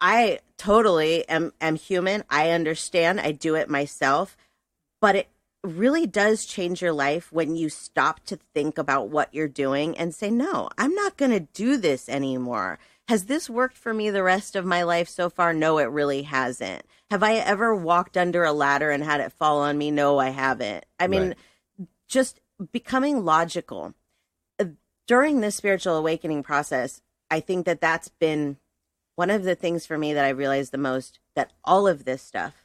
I totally am human. I understand. I do it myself. But it really does change your life when you stop to think about what you're doing and say, no, I'm not going to do this anymore. Has this worked for me the rest of my life so far? No, it really hasn't. Have I ever walked under a ladder and had it fall on me? No, I haven't. I mean, just becoming logical. During this spiritual awakening process, I think that that's been one of the things for me that I realized the most, that all of this stuff,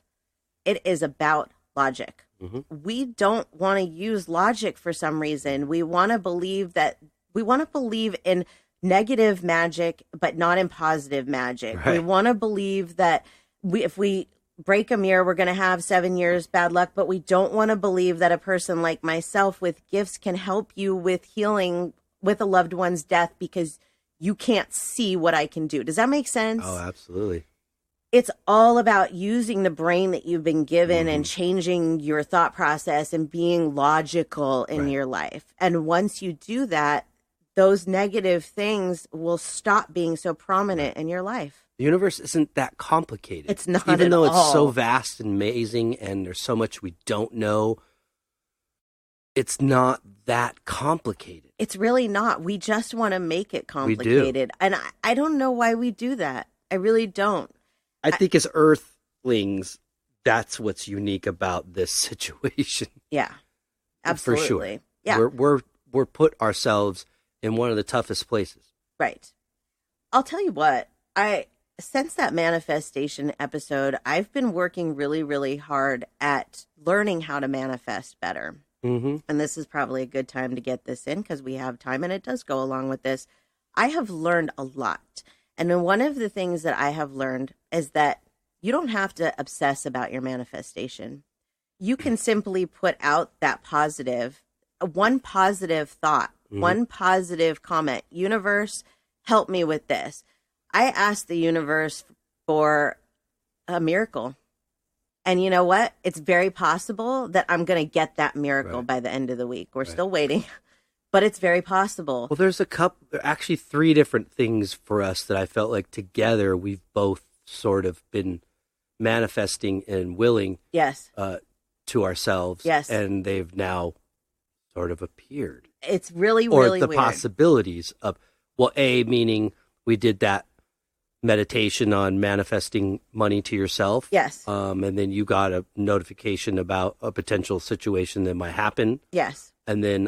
it is about logic. We don't want to use logic for some reason. We want to believe in negative magic, but not in positive magic. Right. We want to believe that if we break a mirror, we're going to have 7 years bad luck, but we don't want to believe that a person like myself with gifts can help you with healing with a loved one's death because you can't see what I can do. Does that make sense? Oh, absolutely. It's all about using the brain that you've been given and changing your thought process and being logical in your life. And once you do that, those negative things will stop being so prominent in your life. The universe isn't that complicated. It's not, even though it's so all. vast and amazing and there's so much we don't know. It's not that complicated. It's really not. We just want to make it complicated. And I don't know why we do that. I really don't. I think as Earthlings, that's what's unique about this situation. Yeah, absolutely. For sure. Yeah. We're put ourselves in one of the toughest places. Right. I'll tell you what, since that manifestation episode, I've been working really, really hard at learning how to manifest better. And this is probably a good time to get this in because we have time and it does go along with this. I have learned a lot. And then one of the things that I have learned is that you don't have to obsess about your manifestation. You can simply put out that one positive thought, one positive comment. Universe, help me with this. I asked the universe for a miracle. And you know what? It's very possible that I'm going to get that miracle by the end of the week. We're still waiting, but it's very possible. Well, there's actually 3 different things for us that I felt like together we've both sort of been manifesting and willing to ourselves. Yes. And they've now sort of appeared. It's really, or really the weird. Possibilities of, meaning we did that meditation on manifesting money to yourself. Yes. And then you got a notification about a potential situation that might happen. Yes. And then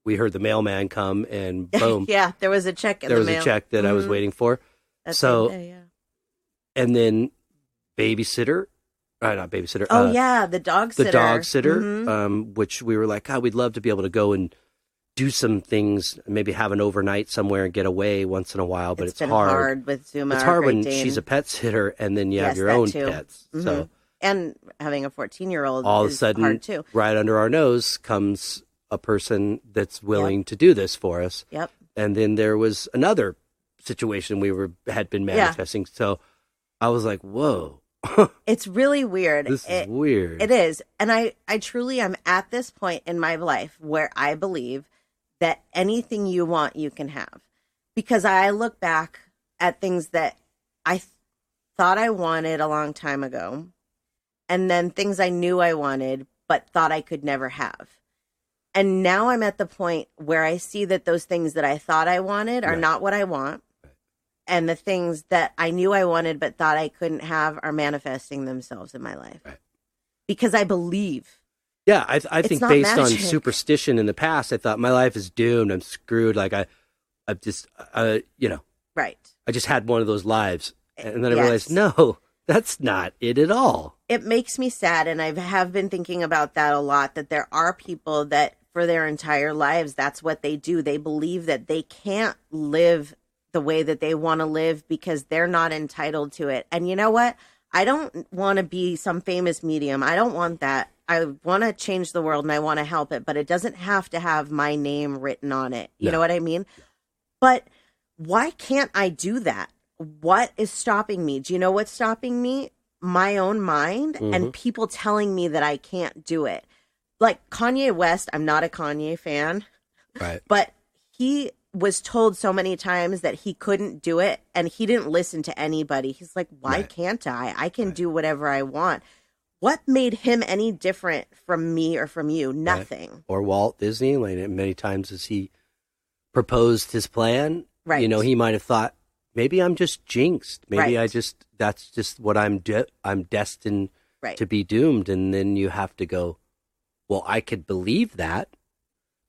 we heard the mailman come and boom. Yeah, there was a check in the mail. There was a check that I was waiting for. That's and then babysitter, not babysitter. Oh yeah, the dog sitter. The dog sitter, which we were like, God, we'd love to be able to go and do some things, maybe have an overnight somewhere and get away once in a while, but it's hard with Zuma. It's hard when she's a pet sitter and then you have your own pets. So and having a 14-year-old all is of a sudden, hard too. Right under our nose comes a person that's willing to do this for us. Yep. And then there was another situation had been manifesting. So I was like, whoa. It's really weird. This is weird. It is. And I truly am at this point in my life where I believe that anything you want, you can have. Because I look back at things that I thought I wanted a long time ago, and then things I knew I wanted, but thought I could never have. And now I'm at the point where I see that those things that I thought I wanted are not what I want. And the things that I knew I wanted, but thought I couldn't have are manifesting themselves in my life. Right. Because I believe. Yeah, I think based magic. on superstition in the past, I thought my life is doomed. I'm screwed. Like I've just, right. I just had one of those lives, and then I realized, no, that's not it at all. It makes me sad, and I have been thinking about that a lot. That there are people that, for their entire lives, that's what they do. They believe that they can't live the way that they want to live because they're not entitled to it. And you know what? I don't want to be some famous medium. I don't want that. I want to change the world and I want to help it, but it doesn't have to have my name written on it. You know what I mean? But why can't I do that? What is stopping me? Do you know what's stopping me? My own mind and people telling me that I can't do it. Like Kanye West, I'm not a Kanye fan, but he was told so many times that he couldn't do it and he didn't listen to anybody. He's like, why can't I? I can do whatever I want. What made him any different from me or from you? Nothing. Right. Or Walt Disney, like many times as he proposed his plan, right. He might have thought maybe I'm just jinxed. Maybe Right. that's just what I'm destined Right. to be doomed. And then you have to go, well, I could believe that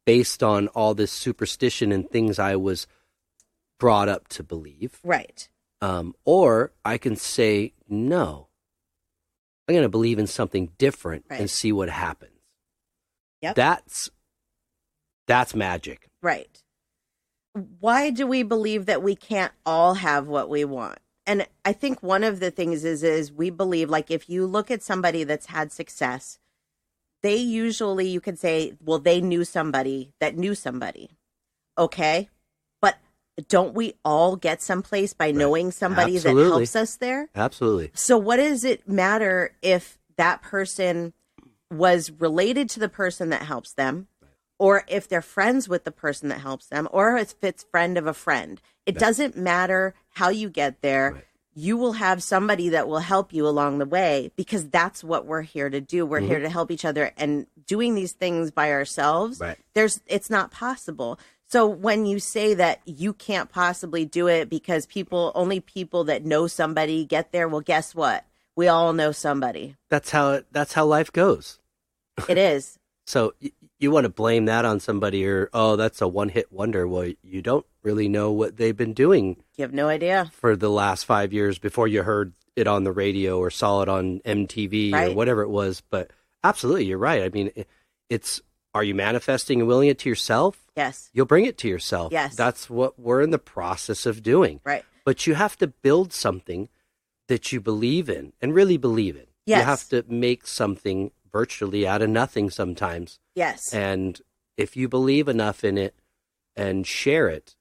based on all this superstition and things I was brought up to believe. Right. Or I can say, no, I'm going to believe in something different Right. and see what happens. Yep. That's magic. Right. Why do we believe that we can't all have what we want? And I think one of the things is we believe, like, if you look at somebody that's had success, they usually, you could say, well, they knew somebody that knew somebody. Okay. But don't we all get someplace by knowing somebody that Absolutely. helps us there? Absolutely. So what does it matter if that person was related to the person that helps them, or if they're friends with the person that helps them, or if it's friend of a friend? It doesn't matter how you get there. Right. You will have somebody that will help you along the way, because that's what we're here to do. We're here to help each other, and doing these things by ourselves, Right. it's not possible. So when you say that you can't possibly do it because only people that know somebody get there, well, guess what? We all know somebody. That's how life goes. It is. So you want to blame that on somebody, or, oh, that's a one-hit wonder. Well, you don't really know what they've been doing You have no idea. for the last 5 years before you heard it on the radio or saw it on MTV or Right. whatever it was. But absolutely, you're right. I mean, are you manifesting and willing it to yourself? Yes. You'll bring it to yourself. Yes. That's what we're in the process of doing. Right. But you have to build something that you believe in and really believe in. Yes. You have to make something virtually out of nothing sometimes. Yes. And if you believe enough in it and share it,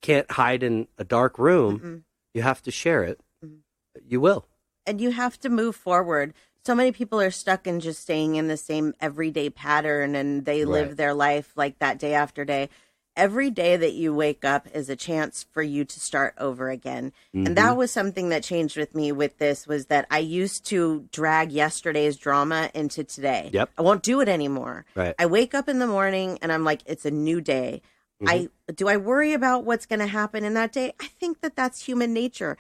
can't hide in a dark room. Mm-mm. You have to share it. Mhm. You will. And you have to move forward. So many people are stuck in just staying in the same everyday pattern, and they live Right. their life like that day after day. Every day that you wake up is a chance for you to start over again. And that was something that changed with me with this, was that I used to drag yesterday's drama into today. Yep. I won't do it anymore. Right. I wake up in the morning and I'm like, it's a new day. Do I worry about what's going to happen in that day? I think that that's human nature,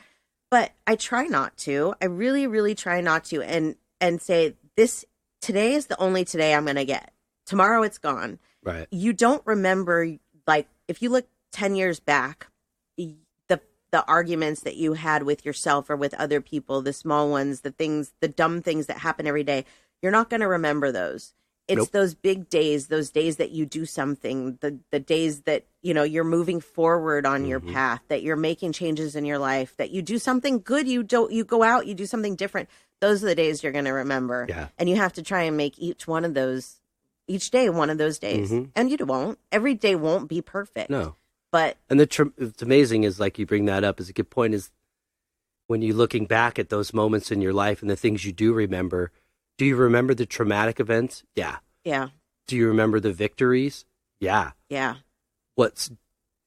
but I try not to. I really, really try not to, and say, today is the only today I'm going to get. Tomorrow it's gone. Right. You don't remember, like, if you look 10 years back, the arguments that you had with yourself or with other people, the small ones, the dumb things that happen every day, you're not going to remember those. It's Nope. those big days, those days that you do something, the days that, you're moving forward on your path, that you're making changes in your life, that you do something good, you go out, you do something different. Those are the days you're going to remember. Yeah. And you have to try and make each day one of those days. And you won't. Every day won't be perfect. No. But And it's amazing is, like, you bring that up as a good point, is when you're looking back at those moments in your life and the things you do remember, do you remember the traumatic events? Yeah. yeah, Do you remember the victories? Yeah. yeah, What's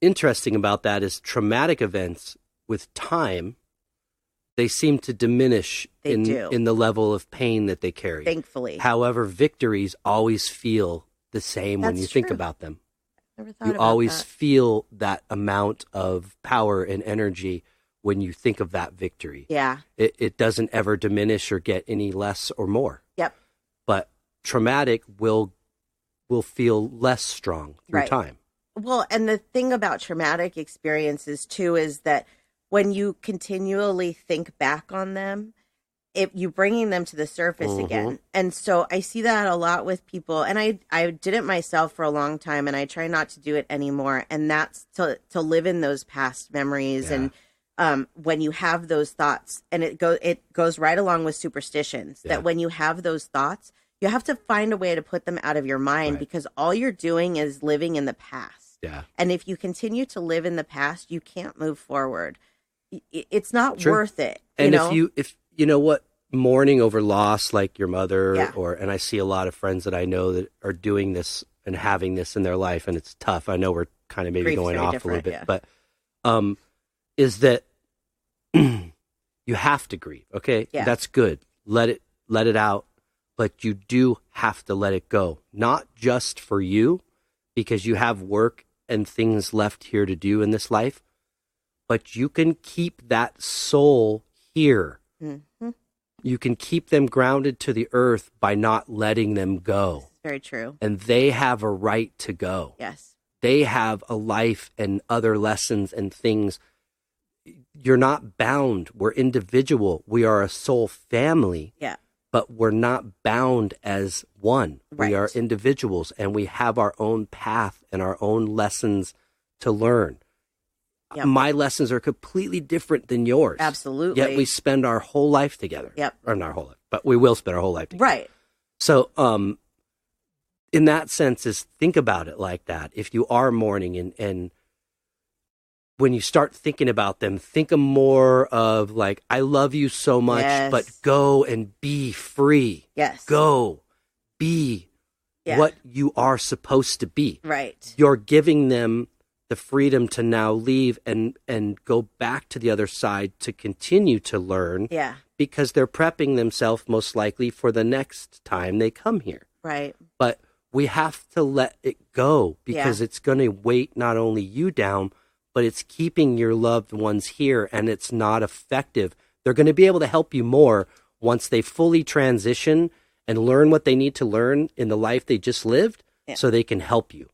interesting about that is traumatic events with time, they seem to diminish They do. in the level of pain that they carry. thankfully. However, victories always feel the same when That's you think true. about them. Never thought You about always that. feel that amount of power and energy when you think of that victory. Yeah. It doesn't ever diminish or get any less or more. Yep. But traumatic will feel less strong through Right. time. Well, and the thing about traumatic experiences too is that when you continually think back on them, you bringing them to the surface again. And so I see that a lot with people, and I did it myself for a long time, and I try not to do it anymore. And that's to live in those past memories. Yeah. And when you have those thoughts, and it goes right along with superstitions, Yeah. that when you have those thoughts, you have to find a way to put them out of your mind, Right. because all you're doing is living in the past. Yeah. And if you continue to live in the past, you can't move forward. It's not True. worth it. And know? if you know what, mourning over loss, like your mother, Yeah. and I see a lot of friends that I know that are doing this and having this in their life, and it's tough. I know we're kind of maybe Grief's going very off a little different, bit, yeah. but is that you have to grieve. Okay, Yeah. that's good. Let it out, but you do have to let it go. Not just for you, because you have work and things left here to do in this life, but you can keep that soul here. Mm-hmm. You can keep them grounded to the earth by not letting them go. Very true. And they have a right to go. Yes. They have a life and other lessons and things. You're not bound. We're individual. We are a soul family. Yeah. But we're not bound as one. Right. We are individuals, and we have our own path and our own lessons to learn. Yep. My lessons are completely different than yours. Absolutely. Yet we spend our whole life together. Yep. Or not our whole life, but we will spend our whole life together. Right. So, in that sense, is think about it like that. If you are mourning, and when you start thinking about them, think of more of like, I love you so much, Yes. but go and be free. Yes. Go be what you are supposed to be. Right. You're giving them the freedom to now leave and go back to the other side to continue to learn. Yeah. Because they're prepping themselves most likely for the next time they come here. Right. But we have to let it go because it's going to weight not only you down, but it's keeping your loved ones here, and it's not effective. They're going to be able to help you more once they fully transition and learn what they need to learn in the life they just lived so they can help you.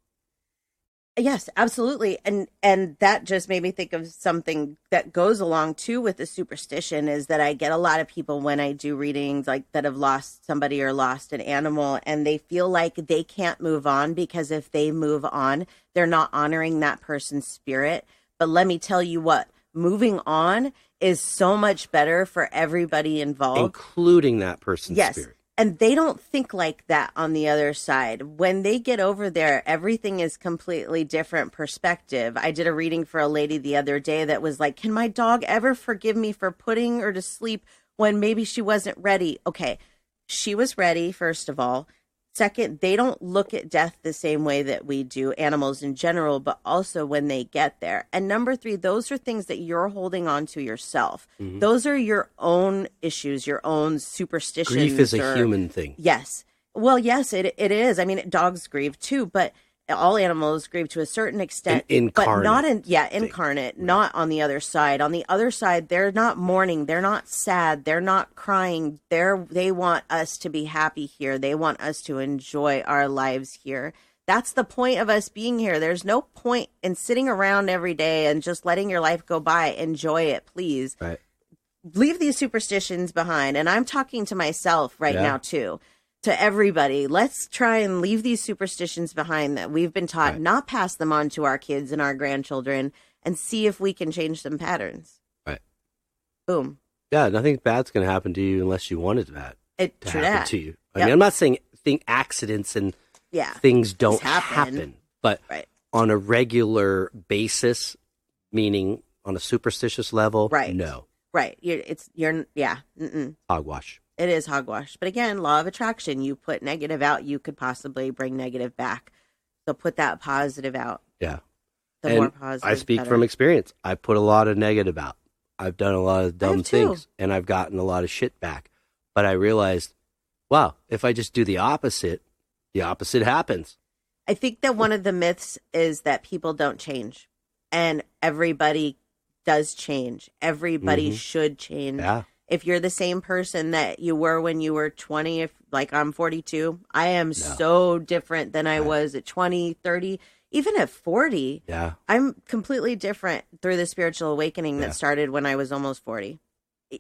Yes, absolutely. And that just made me think of something that goes along too with the superstition, is that I get a lot of people when I do readings like that have lost somebody or lost an animal, and they feel like they can't move on because if they move on, they're not honoring that person's spirit. But let me tell you what, moving on is so much better for everybody involved, including that person's spirit. And they don't think like that on the other side. When they get over there, everything is completely different perspective. I did a reading for a lady the other day that was like, can my dog ever forgive me for putting her to sleep when maybe she wasn't ready? Okay, she was ready, first of all. Second, they don't look at death the same way that we do, animals in general, but also when they get there. And number three, those are things that you're holding on to yourself. Mm-hmm. Those are your own issues, your own superstitions. Grief is a human thing. Yes. Well, yes, it is. I mean, dogs grieve too, but all animals grieve to a certain extent. Incarnate. But not incarnate, right. Not on the other side. On the other side, they're not mourning. They're not sad. They're not crying. They want us to be happy here. They want us to enjoy our lives here. That's the point of us being here. There's no point in sitting around every day and just letting your life go by. Enjoy it, please. Right. Leave these superstitions behind. And I'm talking to myself right now, too. To everybody, let's try and leave these superstitions behind that we've been taught, not pass them on to our kids and our grandchildren, and see if we can change some patterns. Right. Boom. Yeah, nothing bad's going to happen to you unless you want it to happen to you. I mean, I'm not saying accidents and things don't happen, but on a regular basis, meaning on a superstitious level, no. Right. Mm-mm. Hogwash. It is hogwash. But again, law of attraction, you put negative out, you could possibly bring negative back. So put that positive out. Yeah. The more positive, I speak from experience. I put a lot of negative out. I've done a lot of dumb things, and I've gotten a lot of shit back. But I realized, wow, if I just do the opposite happens. I think that one of the myths is that people don't change. And everybody does change. Everybody should change. Yeah. If you're the same person that you were when you were 20, if like I'm 42, I am so different than I was at 20, 30, even at 40. Yeah. I'm completely different through the spiritual awakening that started when I was almost 40.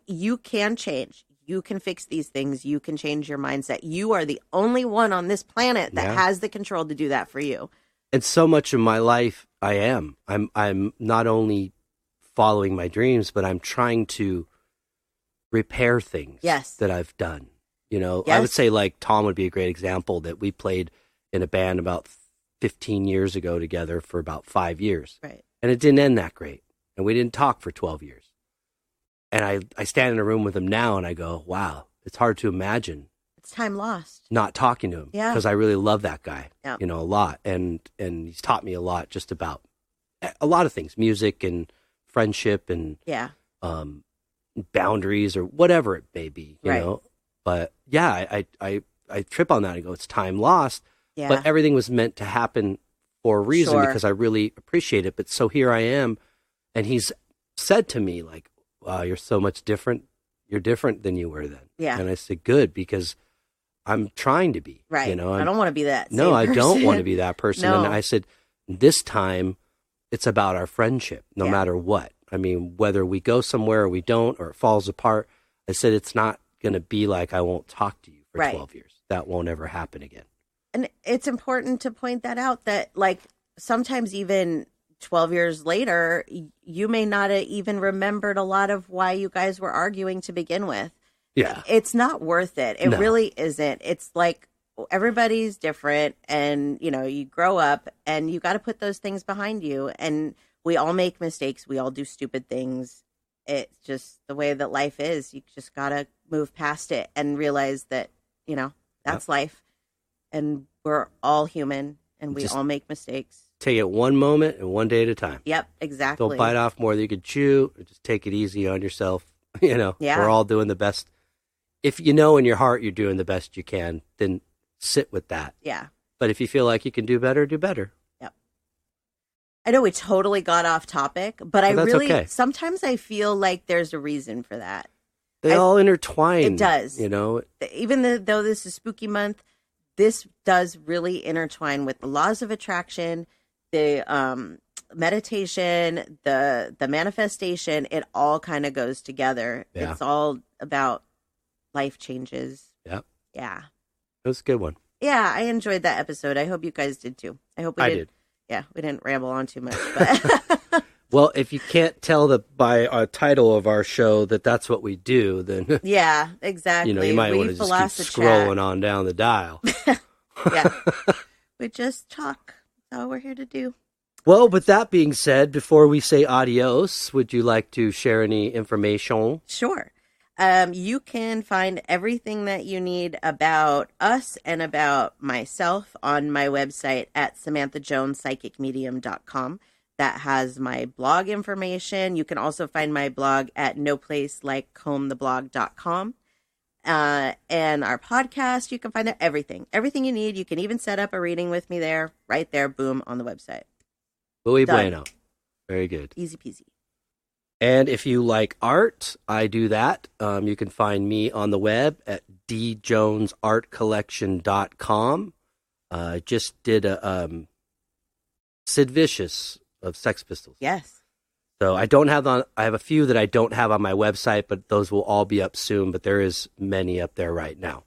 You can change. You can fix these things. You can change your mindset. You are the only one on this planet that has the control to do that for you. And so much of my life I'm not only following my dreams, but I'm trying to repair things that I've done. You know, I would say like Tom would be a great example, that we played in a band about 15 years ago together for about 5 years. Right. And it didn't end that great. And we didn't talk for 12 years. And I stand in a room with him now and I go, wow, it's hard to imagine. It's time lost. Not talking to him. Yeah. Because I really love that guy, you know, a lot. And he's taught me a lot just about a lot of things, music and friendship and boundaries or whatever it may be, you know. But yeah, I trip on that and go, it's time lost. Yeah. But everything was meant to happen for a reason because I really appreciate it. But so here I am, and he's said to me, like, wow, you're so much different. You're different than you were then. Yeah. And I said, good, because I'm trying to be. Right. You know, I don't want to be that. No, I same don't person. want to be that person. No. And I said, this time it's about our friendship, no Yeah. matter what. I mean, whether we go somewhere or we don't, or it falls apart, I said, it's not going to be like I won't talk to you for Right. 12 years. That won't ever happen again. And it's important to point that out, that like sometimes even 12 years later, you may not have even remembered a lot of why you guys were arguing to begin with. Yeah. It's not worth it. It No. really isn't. It's like everybody's different, and you know, you grow up and you got to put those things behind you, and we all make mistakes. We all do stupid things. It's just the way that life is. You just got to move past it and realize that, you know, that's life, and we're all human, and we Just all make mistakes. Take it one moment and one day at a time. Yep, exactly. Don't bite off more than you can chew. Just take it easy on yourself. You know, Yeah. we're all doing the best. If you know in your heart you're doing the best you can, then sit with that. Yeah. But if you feel like you can do better, do better. I know we totally got off topic, but I that's really, okay. sometimes I feel like there's a reason for that. They all intertwine. It does. You know, Even though this is spooky month, this does really intertwine with the laws of attraction, the meditation, the manifestation. It all kind of goes together. Yeah. It's all about life changes. Yep. Yeah. it was a good one. Yeah, I enjoyed that episode. I hope you guys did too. I hope we I did. did. Yeah, we didn't ramble on too much, but Well, if you can't tell by our title of our show that that's what we do, then yeah, exactly. you know you might want to just keep scrolling on down the dial. Yeah, we just talk. That's all we're here to do. Well, with that being said, before we say adios, would you like to share any information? Sure. You can find everything that you need about us and about myself on my website at SamanthaJonesPsychicMedium.com. That has my blog information. You can also find my blog at noplacelikecombtheblog.com. And our podcast, you can find everything you need. You can even set up a reading with me there, right there, boom, on the website. Muy Done. bueno. Very good. Easy peasy. And if you like art, I do that. You can find me on the web at djonesartcollection.com. I just did a Sid Vicious of Sex Pistols. Yes. So I don't have I have a few that I don't have on my website, but those will all be up soon. But there is many up there right now.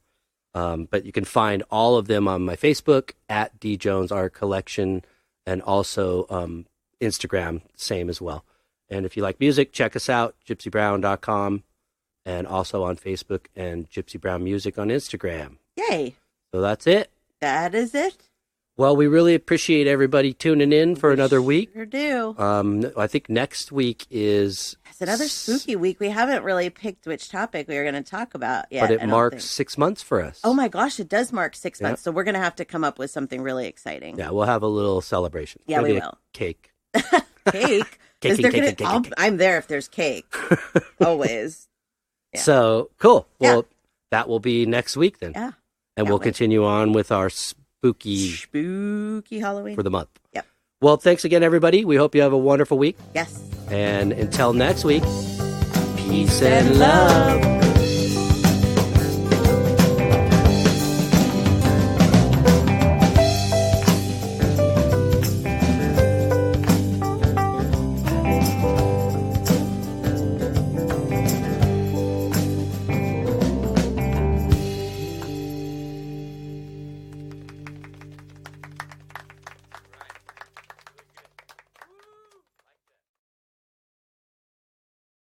But you can find all of them on my Facebook at djonesartcollection, and also Instagram, same as well. And if you like music, check us out, gypsybrown.com, and also on Facebook and Gypsy Brown Music on Instagram. Yay. So that's it. That is it. Well, we really appreciate everybody tuning in for another week. Sure do. I think next week is... It's another spooky week. We haven't really picked which topic we are going to talk about yet. But it I don't marks think. 6 months for us. Oh my gosh, it does mark 6 Yeah. months. So we're going to have to come up with something really exciting. Yeah, we'll have a little celebration. Yeah, We'll we get a will. Cake. Cake? Is there gonna- I'm there if there's cake. Always. Yeah. So, cool. Well, that will be next week then. Yeah. And we'll continue on with our spooky Halloween. for the month. Yep. Well, thanks again, everybody. We hope you have a wonderful week. Yes. And until next week, peace and love.